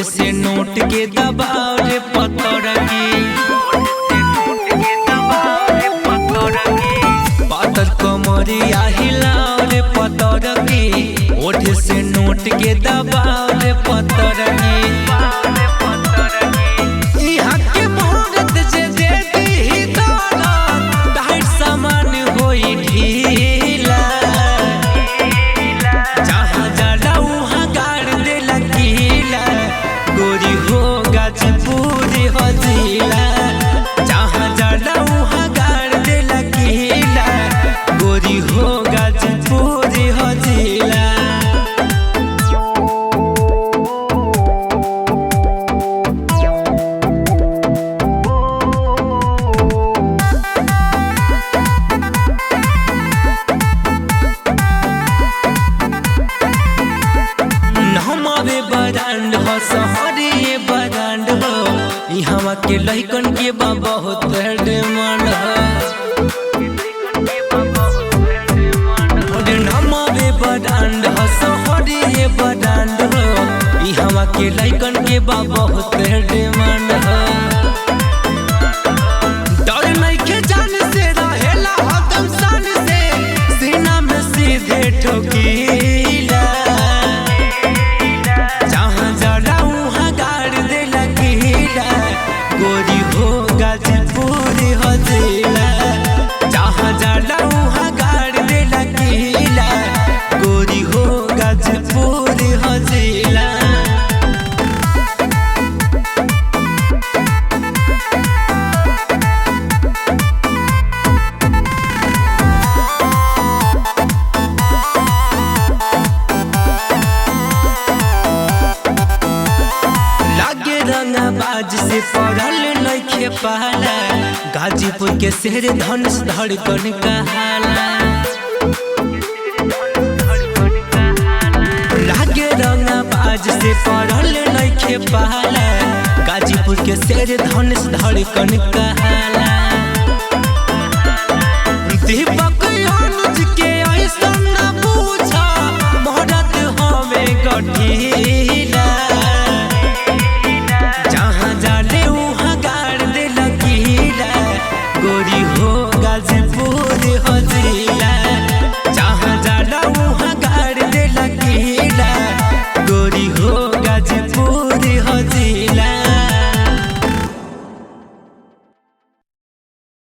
से नोट के दबाव रे पत्थर की पातर कमरिया हिलाओ रे पत्थर की ओठ से नोट के दबाव रे पत्थर की यहाँ के मुहूर्त जे देती ही दौलत टाइट सामान होई ढीला जहाँ जाला वहाँ गाड़ दे लकीला गोरी हो गाजीपुर हो जिला जहाँ जाला वहाँ गाड़ दे लकीला गोरी हो गाजीपुर हो जिला। हमारे बरांड हो शहरी बरांड हो यहाँ के लइकन के बा बहुत डिमांड हो हमारे बरांड हो शहरी बरांड हो यहाँ के लइकन के बा बहुत डिमांड हो डर नइखे जान से रहेला हकम शान से सीना में सीधे ठोकीला गोरी हो गाजीपुर हो जिला जहाँ जाला वहाँ गाड़ दे लकीला गोरी हो गाजीपुर हो जिला। रंगाबाज से पढ़ल नइखे पाला गाजीपुर के शेर धनुष धड़कन कहाला लागे रंगाबाज से पढ़ल नइखे पाला गाजीपुर के शेर धनुष धड़कन कहाला दीपक अनुज के ऐसा न पूछा मोहरत हमें गठी